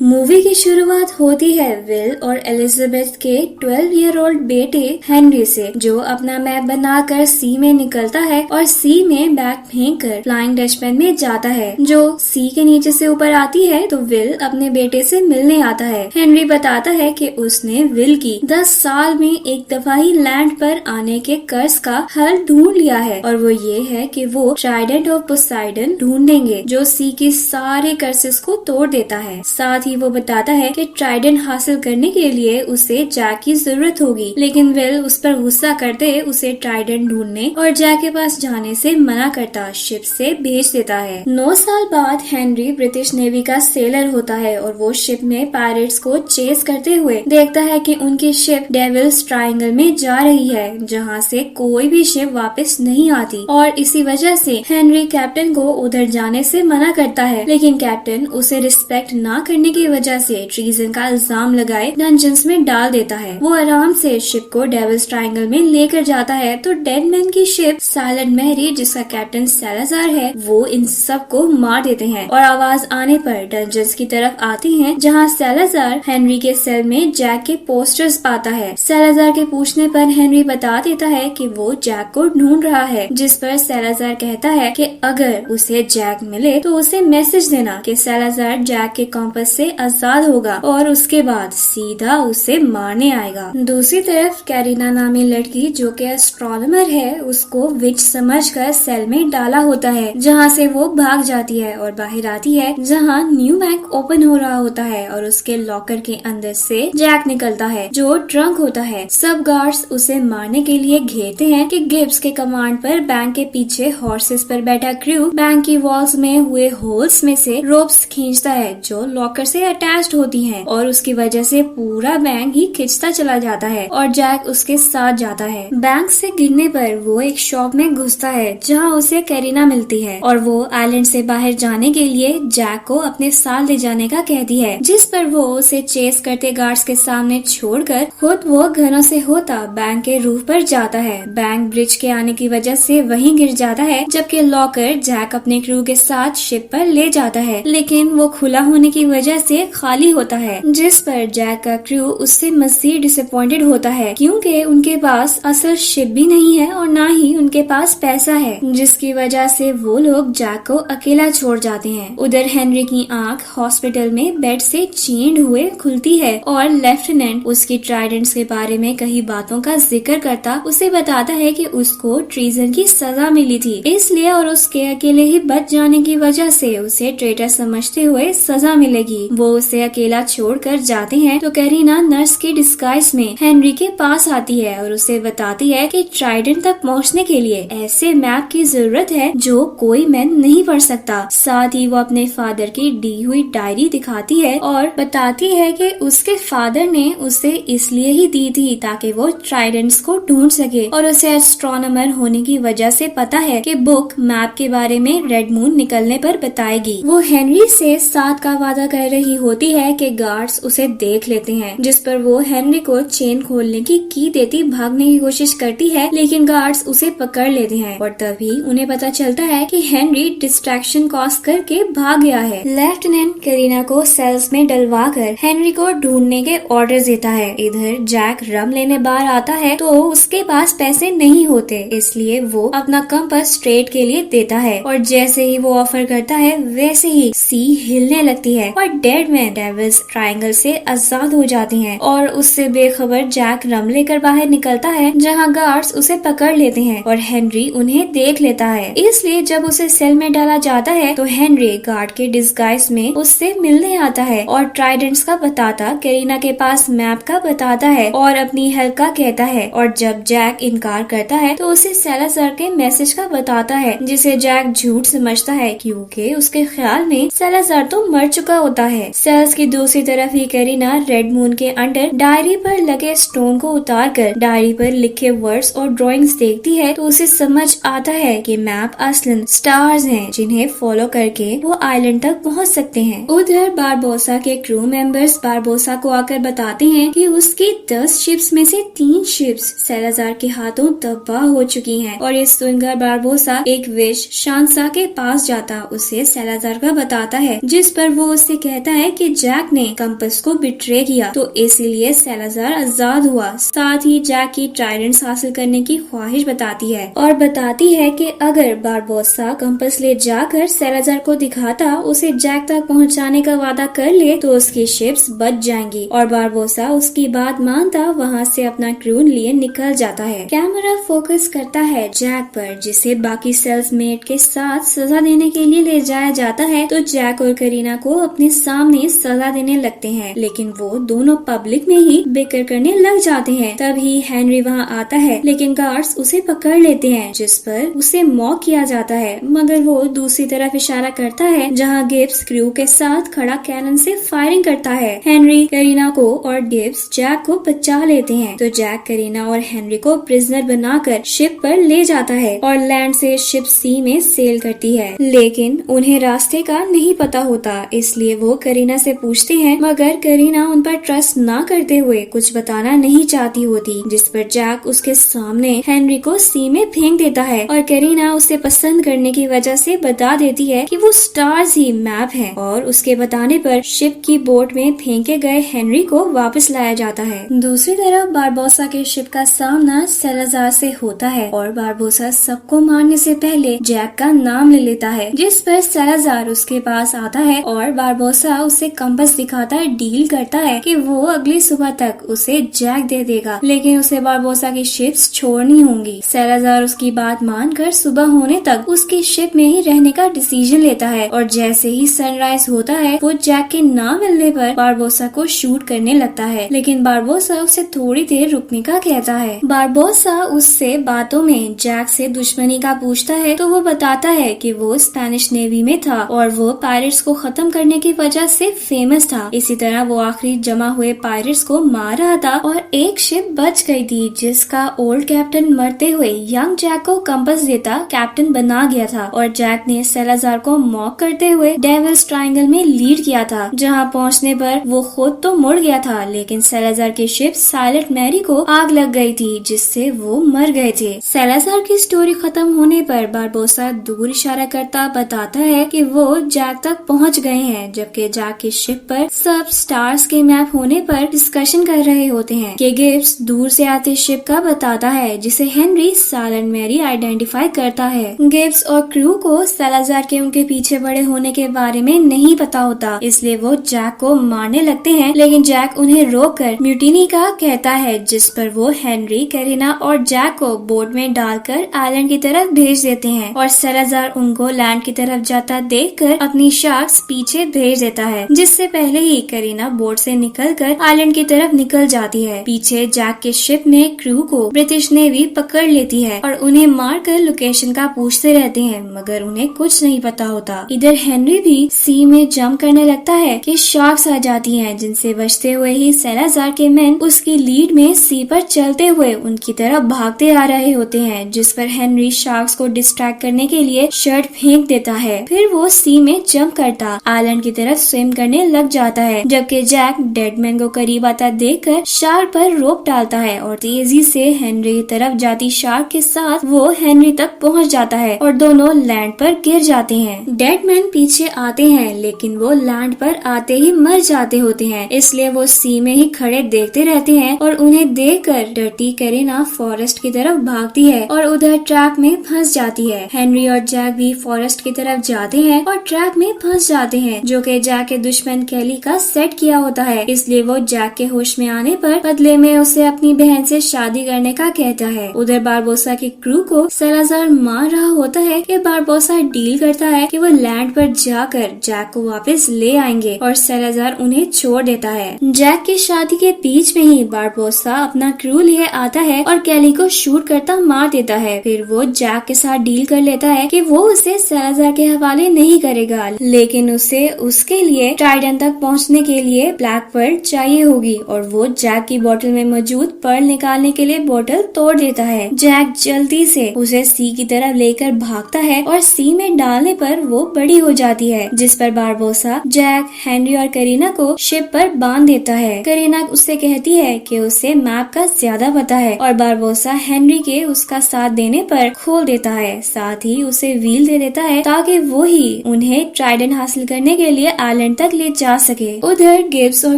Movie की शुरुआत होती है विल और एलिजाबेथ के 12-year-old बेटे हेनरी से, जो अपना मैप बनाकर सी में निकलता है और सी में बैग फेंक कर फ्लाइंग डचमैन में जाता है, जो सी के नीचे से ऊपर आती है। तो विल अपने बेटे से मिलने आता है। हेनरी बताता है कि उसने विल की 10 साल में एक दफा ही लैंड पर आने के कर्ज का हल ढूंढ लिया है, और वो ये है कि वो ट्राइडेंट ऑफ पोसाइडन ढूंढेंगे जो सी के सारे कर्सेस को तोड़ देता है। साथ ही वो बताता है कि ट्राइडेंट हासिल करने के लिए उसे जैक की जरूरत होगी, लेकिन विल उस पर गुस्सा करते उसे ट्राइडेंट ढूंढने और जैक के पास जाने से मना करता शिप से भेज देता है। 9 साल बाद हेनरी ब्रिटिश नेवी का सेलर होता है और वो शिप में पायरेट्स को चेस करते हुए देखता है कि उनकी शिप डेविल्स ट्रायंगल में जा रही है, जहाँ से कोई भी शिप वापस नहीं आती, और इसी वजह से हेनरी कैप्टन को उधर जाने से मना करता है, लेकिन कैप्टन उसे रिस्पेक्ट ना करने की वजह से ट्रीजन का इल्जाम लगाए डंजन्स में डाल देता है। वो आराम से शिप को डेविल्स ट्रायंगल में लेकर जाता है तो डेडमैन की शिप साइलेंट मैरी, जिसका कैप्टन सैलाज़ार है, वो इन सब को मार देते हैं और आवाज आने पर डंजन्स की तरफ आती हैं, जहां सैलाज़ार हेनरी के सेल में जैक के पोस्टर्स पाता है। सैलाज़ार के पूछने पर हेनरी बता देता है कि वो जैक को ढूंढ रहा है, जिस पर सैलाज़ार कहता है कि अगर उसे जैक मिले तो उसे मैसेज देना कि सैलाज़ार जैक के कॉम्पस से आजाद होगा और उसके बाद सीधा उसे मारने आएगा। दूसरी तरफ कैरिना नामी लड़की, जो कि एस्ट्रोनॉमर है, उसको विच समझकर सेल में डाला होता है, जहां से वो भाग जाती है और बाहर आती है, जहां न्यू बैंक ओपन हो रहा होता है और उसके लॉकर के अंदर से जैक निकलता है, जो ड्रंक होता है। सब गार्ड्स उसे मारने के लिए घेरते हैं कि गिब्स के कमांड पर बैंक के पीछे हॉर्सेस पर बैठा क्रू बैंक की वॉल्स में हुए होल्स में से रोप्स खींचता है, जो लॉकर से अटैच्ड होती हैं, और उसकी वजह से पूरा बैंक ही खिंचता चला जाता है और जैक उसके साथ जाता है। बैंक से गिरने पर वो एक शॉप में घुसता है, जहां उसे कैरिना मिलती है और वो आइलैंड से बाहर जाने के लिए जैक को अपने साथ ले जाने का कहती है, जिस पर वो उसे चेस करते गार्ड्स के सामने छोड़कर खुद वो घरों से होता बैंक के रूफ पर जाता है। बैंक ब्रिज के आने की वजह से वहीं गिर जाता है, जबकि लॉकर जैक अपने क्रू के साथ शिप पर ले जाता है, लेकिन वो खुला होने की वजह से खाली होता है, जिस पर जैक का क्रू उससे मजीद डिसअपॉइंटेड होता है, क्योंकि उनके पास असल शिप भी नहीं है और ना ही उनके पास पैसा है, जिसकी वजह से वो लोग जैक को अकेला छोड़ जाते हैं। उधर हेनरी की आंख हॉस्पिटल में बेड से चेंड हुए खुलती है और लेफ्टिनेंट उसकी ट्राइडेंट्स के बारे में कई बातों का जिक्र करता उसे बताता है कि उसको ट्रीजन की सजा मिली थी, इसलिए और उसके अकेले ही बच जाने की वजह से उसे ट्रेटर समझते हुए सजा मिलेगी। वो उसे अकेला छोड़कर जाते हैं तो कैरिना नर्स की डिस्गाइज में हेनरी के पास आती है और उसे बताती है कि ट्राइडेंट तक पहुंचने के लिए ऐसे मैप की जरूरत है जो कोई मैन नहीं पढ़ सकता। साथ ही वो अपने फादर की दी हुई डायरी दिखाती है और बताती है कि उसके फादर ने उसे इसलिए ही दी थी ताकि वो ट्राइडेंट्स को ढूंढ सके, और उसे एस्ट्रोनॉमर होने की वजह से पता है कि बुक मैप के बारे में रेड मून निकलने पर बताएगी। वो हेनरी से साथ का वादा कर रही होती है कि गार्ड्स उसे देख लेते हैं, जिस पर वो हेनरी को चेन खोलने की देती भागने की कोशिश करती है, लेकिन गार्ड्स उसे पकड़ लेते हैं और तभी उन्हें पता चलता है कि हेनरी डिस्ट्रैक्शन कॉज करके भाग गया है। लेफ्टिनेंट कैरिना को सेल्स में डलवाकर हेनरी को ढूंढने के ऑर्डर देता है। इधर जैक रम लेने बाहर आता है तो उसके पास पैसे नहीं होते, इसलिए वो अपना कंपास ट्रेड के लिए देता है, और जैसे ही वो ऑफर करता है वैसे ही सी हिलने लगती है और डेडमैन डेविल्स ट्रायंगल से आजाद हो जाती हैं, और उससे बेखबर जैक रम लेकर बाहर निकलता है, जहां गार्ड्स उसे पकड़ लेते हैं और हेनरी उन्हें देख लेता है। इसलिए जब उसे सेल में डाला जाता है तो हेनरी गार्ड के डिस्गाइज में उससे मिलने आता है और ट्राइडेंट्स का बताता कैरिना के पास मैप का बताता है और अपनी हेल्प का कहता है, और जब जैक इनकार करता है तो उसे सैलाज़ार के मैसेज का बताता है, जिसे जैक झूठ समझता है क्योंकि उसके ख्याल में सैलाज़ार तो मर चुका होता है। सेल्स की दूसरी तरफ ही कैरिना रेड मून के अंडर डायरी पर लगे स्टोन को उतार कर डायरी पर लिखे वर्ड्स और ड्राइंग्स देखती है तो उसे समझ आता है कि मैप असलन स्टार्स हैं, जिन्हें फॉलो करके वो आइलैंड तक पहुंच सकते हैं। उधर बारबोसा के क्रू मेंबर्स बारबोसा को आकर बताते हैं कि उसकी 10 शिप्स में से 3 शिप्स सैलाज़ार के हाथों तबाह हो चुकी हैं, और ये सुनकर बारबोसा एक विश शांसा के पास जाता उसे सैलाज़ार का बताता है, जिस पर वो उससे कहता है कि जैक ने कंपस को बिट्रे किया, तो इसीलिए सैलाज़ार आजाद हुआ। साथ ही जैक की ट्राइडेंट्स हासिल करने की ख्वाहिश बताती है और बताती है कि अगर बारबोसा कंपस ले जाकर सैलाज़ार को दिखाता, उसे जैक तक पहुंचाने का वादा कर ले तो उसकी शिप्स बच जाएंगी। और बारबोसा उसकी बात मानता वहां से अपना क्रू लिए निकल जाता है। कैमरा फोकस करता है जैक पर, जिसे बाकी सेल्समेट के साथ सजा देने के लिए ले जाया जाता है। तो जैक और करीना को अपने सामने सजा देने लगते हैं, लेकिन वो दोनों पब्लिक में ही बिकर करने लग जाते हैं। तभी हेनरी वहाँ आता है, लेकिन गार्ड्स उसे पकड़ लेते हैं, जिस पर उसे मॉक किया जाता है। मगर वो दूसरी तरफ इशारा करता है जहाँ गिब्स क्रू के साथ खड़ा कैनन से फायरिंग करता है। हेनरी करीना को और गिब्स जैक को बचा लेते हैं। तो जैक करीना और हेनरी को प्रिजनर बनाकर शिप पर ले जाता है और लैंड से शिप सी में सेल करती है। लेकिन उन्हें रास्ते का नहीं पता होता, इसलिए वो करीना से पूछते हैं, मगर करीना उन पर ट्रस्ट ना करते हुए कुछ बताना नहीं चाहती होती, जिस पर जैक उसके सामने हेनरी को सी में फेंक देता है और करीना उसे पसंद करने की वजह से बता देती है कि वो स्टार्स ही मैप है। और उसके बताने पर शिप की बोट में फेंके गए हेनरी को वापस लाया जाता है। दूसरी तरफ बारबोसा के शिप का सामना सैलाज़ार से होता है और बारबोसा सबको मारने से पहले जैक का नाम ले लेता है, जिस पर सैलाज़ार उसके पास आता है और बारबोसा उसे कंपास दिखाता है, डील करता है कि वो अगली सुबह तक उसे जैक दे देगा, लेकिन उसे बारबोसा की शिप्स छोड़नी होंगी। सैलाज़ार उसकी बात मानकर सुबह होने तक उसकी शिप में ही रहने का डिसीजन लेता है और जैसे ही सनराइज होता है वो जैक के ना मिलने पर बारबोसा को शूट करने लगता है, लेकिन बारबोसा उसे थोड़ी देर रुकने का कहता है। बारबोसा उससे बातों में जैक से दुश्मनी का पूछता है, तो वो बताता है कि वो स्पेनिश नेवी में था और वो पायरेट्स को खत्म करने की वजह से फेमस था। इसी तरह वो आखिरी जमा हुए पायरेट्स को मार रहा था और एक शिप बच गई थी, जिसका ओल्ड कैप्टन मरते हुए यंग जैक को कंपास देता कैप्टन बना गया था। और जैक ने सैलाज़ार को मॉक करते हुए डेविल्स ट्रायंगल में लीड किया था, जहां पहुंचने पर वो खुद तो मुड़ गया था, लेकिन सैलाज़ार की शिप साइलेंट मैरी को आग लग गई थी, जिससे वो मर गए थे। सैलाज़ार की स्टोरी खत्म होने पर बारबोसा दूर इशारा करता बताता है कि वो जैक तक पहुंच गए हैं, जबकि जैक की शिप पर सब स्टार्स के मैप होने पर डिस्कशन कर रहे होते हैं कि गिब्स दूर से आते शिप का बताता है, जिसे हेनरी साइलेंट मैरी आइडेंटिफाई करता है। गिब्स और क्रू को सैलाज़ार के उनके पीछे बड़े होने के बारे में नहीं पता होता, इसलिए वो जैक को मारने लगते हैं, लेकिन जैक उन्हें रोककर म्यूटिनी का कहता है, जिस पर वो हेनरी, करीना और जैक को बोट में डालकर आइलैंड की तरफ भेज देते हैं और सैलाज़ार उनको लैंड की तरफ जाता देखकर अपनी शार्क्स पीछे भेज देता है, जिससे पहले ही करीना बोट से निकलकर आइलैंड की तरफ निकल जाती है। पीछे जैक के शिप में क्रू को ब्रिटिश नेवी पकड़ लेती है और उन्हें मारकर लोकेशन का पूछते रहते हैं, मगर उन्हें कुछ नहीं पता होता। इधर हेनरी भी सी में जंप करने लगता है कि शार्क्स आ जाती हैं, जिनसे बचते हुए ही सैलाज़ार के मैन उसकी लीड में सी पर चलते हुए उनकी तरफ भागते आ रहे होते हैं, जिस पर हेनरी शार्क्स को डिस्ट्रैक्ट करने के लिए शर्ट फेंक देता है। फिर वो सी में जंप करता आइलैंड की तरफ स्विम करने लग जाता है, जबकि जैक डेडमैन को करीब आता देखकर शार्क पर रोप डालता है और तेजी से हेनरी की तरफ जाती शार्क के साथ वो हेनरी तक पहुंच जाता है और दोनों लैंड पर गिर जाते हैं। डेडमैन पीछे आते हैं, लेकिन वो लैंड पर आते ही मर जाते होते हैं, इसलिए वो सी में ही खड़े देखते रहते हैं और उन्हें देखकर डरती करीना फॉरेस्ट की तरफ भागती है और उधर ट्रैप में फंस जाती है। हेनरी और जैक भी फॉरेस्ट की तरफ जाते हैं और ट्रैप में फंस जाते हैं, जो कि जैक के दुश्मन कैली का सेट किया होता है, इसलिए वो जैक के होश में आने पर बदले में उसे अपनी बहन से शादी करने का कहता है। उधर बारबोसा के क्रू को सैलाज़ार मार रहा होता है कि बारबोसा डील करता है कि वो लैंड पर जाकर जैक को वापस ले आएंगे और सैलाज़ार उन्हें छोड़ देता है। जैक की शादी के बीच में ही बारबोसा अपना क्रू लिए आता है और कैली को शूट करता मार देता है। फिर वो जैक के साथ डील कर लेता है कि वो उसे सैलाज़ार के हवाले नहीं करेगा, लेकिन उसे उसके लिए ट्राइडेंट तक पहुंचने के लिए ब्लैक पर्ल चाहिए होगी और वो जैक की बोतल में मौजूद पर्ल निकालने के लिए बोतल तोड़ देता है। जैक जल्दी से उसे सी की तरफ लेकर भागता है और सी में डालने पर वो बड़ी हो जाती है, जिस पर बारबोसा जैक, हेनरी और करीना को शिप पर बांध देता है। करीना उससे कहती है कि उसे मैप का ज्यादा पता है और बारबोसा हेनरी के उसका साथ देने पर खोल देता है, साथ ही उसे व्हील दे देता है ताकि वो ही उन्हें ट्राइडेंट हासिल करने के लिए आइलैंड आइलैंड तक ले जा सके। उधर गिब्स और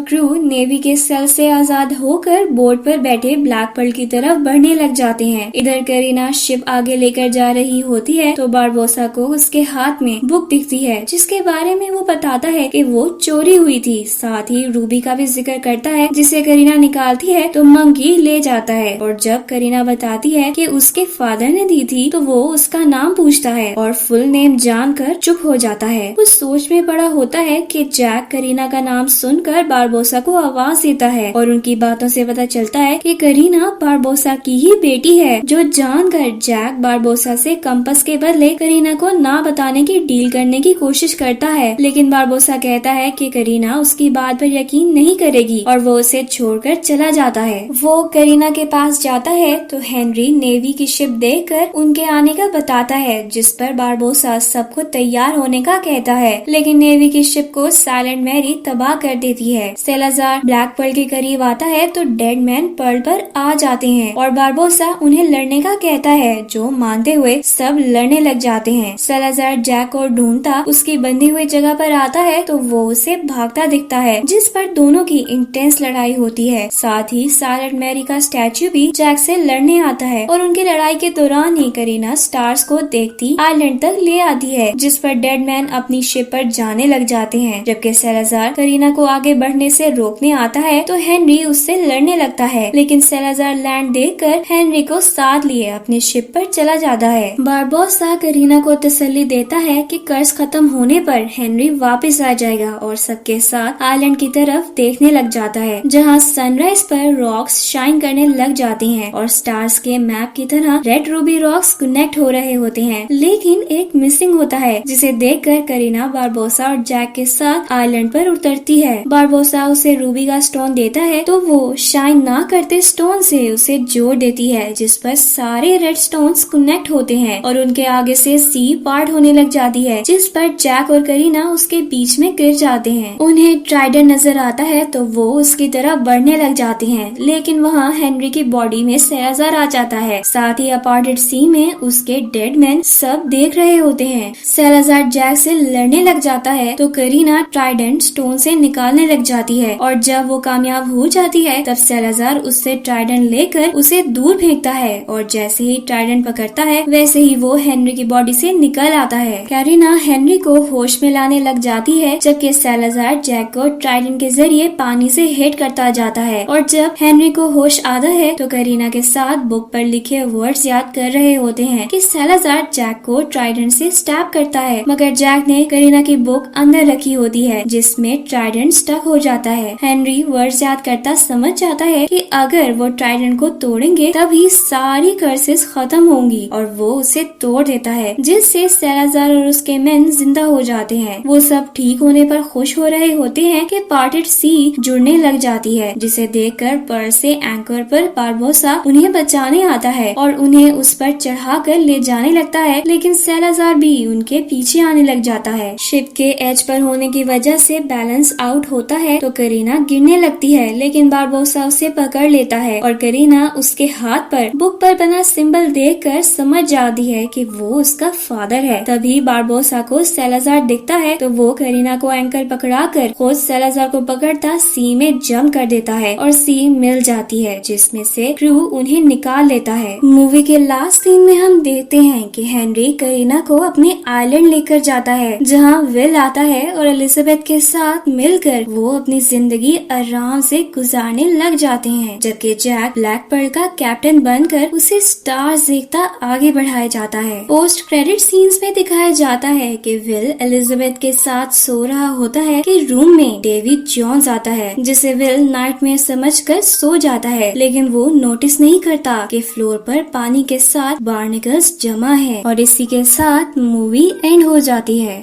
क्रू नेवी के सेल से आजाद होकर बोट पर बैठे ब्लैक पर्ल की तरफ बढ़ने लग जाते हैं। इधर करीना शिप आगे लेकर जा रही होती है तो बारबोसा को उसके हाथ में बुक दिखती है जिसके बारे में वो बताता है कि वो चोरी हुई थी। साथ ही रूबी का भी जिक्र करता है जिसे करीना निकालती है तो मंकी ले जाता है और जब करीना बताती है कि उसके फादर ने दी थी तो वो उसका नाम पूछता है और फुल नेम जानकर चुप हो जाता है। वो सोच में पड़ा होता है कि जैक करीना का नाम सुनकर बारबोसा को आवाज देता है और उनकी बातों से पता चलता है कि करीना बारबोसा की ही बेटी है, जो जानकर जैक बारबोसा से कंपास के बदले करीना को ना बताने की डील करने की कोशिश करता है, लेकिन बारबोसा कहता है कि करीना उसकी बात पर यकीन नहीं करेगी और वो उसे छोड़कर चला जाता है। वो करीना के पास जाता है तो हेनरी नेवी की शिप देखकर उनके आने का बताता है, जिस पर बारबोसा सबको तैयार होने का कहता है, लेकिन नेवी की शिप को साइलेंट मैरी तबाह कर देती है। सेलाजार ब्लैक पर्ल के करीब आता है तो डेड मैन पर्ल पर आ जाते हैं और बारबोसा उन्हें लड़ने का कहता है, जो मानते हुए सब लड़ने लग जाते हैं। सेलाजार जैक को ढूंढता उसकी बंधी हुई जगह पर आता है तो वो उसे भागता दिखता है, जिस पर दोनों की इंटेंस लड़ाई होती है। साथ ही साइलेंट मैरी का स्टैच्यू भी जैक से लड़ने आता है और उनकी लड़ाई के दौरान ही करीना स्टार्स को देखती आइलैंड तक ले आती है, जिस पर डेड मैन अपनी शिप पर जाने लग जाते हैं। जबकि सेलाजार करीना को आगे बढ़ने से रोकने आता है तो हेनरी उससे लड़ने लगता है, लेकिन सेलाजार लैंड देखकर हेनरी को साथ लिए अपनी शिप पर चला जाता है। बारबोसा करीना को तसल्ली देता है कि कर्ज खत्म होने पर हेनरी वापस आ जाएगा और सबके साथ आइलैंड की तरफ देखने लग जाता है, जहां सनराइज पर रॉक्स शाइन करने लग जाती हैं और स्टार्स के मैप की तरह रेड रूबी रॉक्स कनेक्ट हो रहे होते हैं, लेकिन एक मिसिंग होता है, जिसे देखकर करीना बारबोसा और जैक के साथ आइलैंड पर उतरती है। बारबोसा उसे रूबी का स्टोन देता है तो वो शाइन ना करते स्टोन से उसे जोड़ देती है, जिस पर सारे रेड स्टोन्स कनेक्ट होते हैं और उनके आगे से सी पार्ट होने लग जाती है, जिस पर जैक और करीना उसके बीच में गिर जाते हैं। उन्हें ट्राइडेंट नजर आता है तो वो उसकी तरफ बढ़ने लग जाते हैं, लेकिन वहाँ हेनरी की बॉडी में सेलाजार आ जाता है। साथ ही अपार्टेड सी में उसके डेड मैन सब देख रहे होते हैं। सेलाजार जैक से लड़ने लग जाता है तो करीना ट्राइडेंट स्टोन से निकालने लग जाती है और जब वो कामयाब हो जाती है तब सेलाजार उससे ट्राइडेंट लेकर उसे दूर फेंकता है और जैसे ही ट्राइडेंट पकड़ता है वैसे ही वो हेनरी की बॉडी से निकल आता है। करीना हेनरी को होश में लाने लग जाती है, जबकि सेलाजार जैक को ट्राइडेंट के जरिए पानी से हिट करता जाता है और जब हेनरी को होश आता है तो करीना के साथ बुक पर लिखे वर्ड्स याद कर रहे होते हैं कि सेलाजार जैक को ट्राइडेंट से स्टैब करता है, मगर जैक ने करीना की बुक अंदर रखी होती है जिसमें ट्राइडेंट स्टक हो जाता है। हेनरी वर्ड्स याद करता समझ जाता है कि अगर वो ट्राइडेंट को तोड़ेंगे तभी सारी कर्सेस खत्म होंगी और वो उसे तोड़ देता है, जिससे सेलाजार और उसके मेन जिंदा हो जाते हैं। वो सब ठीक होने पर खुश हो रहे होते हैं कि पार्टेड सी जुड़ने लग जाती है, जिसे देखकर पर्ल से एंकर पर बारबोसा उन्हें बचाने आता है और उन्हें उस पर चढ़ाकर ले जाने लगता है, लेकिन सेलाजार भी उनके पीछे आने लग जाता है। शिप के एज पर होने की वजह से बैलेंस आउट होता है तो करीना गिरने लगती है, लेकिन बारबोसा उसे पकड़ लेता है और करीना उसके हाथ पर बुक पर बना सिंबल देखकर समझ जाती है कि वो उसका फादर है। तभी बारबोसा को सेलाजार दिखता है तो वो करीना को एंकर पकड़ाकर खुद सेलाजार को पकड़ता सी में जंप कर देता है और सी मिल जाती है, जिसमें से क्रू उन्हें निकाल लेता है। मूवी के लास्ट सीन में हम देखते हैं कि हेनरी करीना को अपने आइलैंड लेकर जाता है, जहाँ विल आता है और एलिजाबेथ के साथ मिलकर वो अपनी जिंदगी आराम से गुजारने लग जाते हैं, जबकि जैक ब्लैक पर्ल का कैप्टन बनकर उसे स्टार्स देखता आगे बढ़ाया जाता है। पोस्ट क्रेडिट सीन्स में दिखाया जाता है कि विल एलिजाबेथ के साथ सो रहा होता है कि रूम में डेविड जॉन्स आता है, जिसे विल नाइटमेयर समझकर सो जाता है, लेकिन वो नोटिस नहीं करता कि फ्लोर पर पानी के साथ बार्निकल्स जमा है और इसी के साथ मूवी एंड हो जाती है।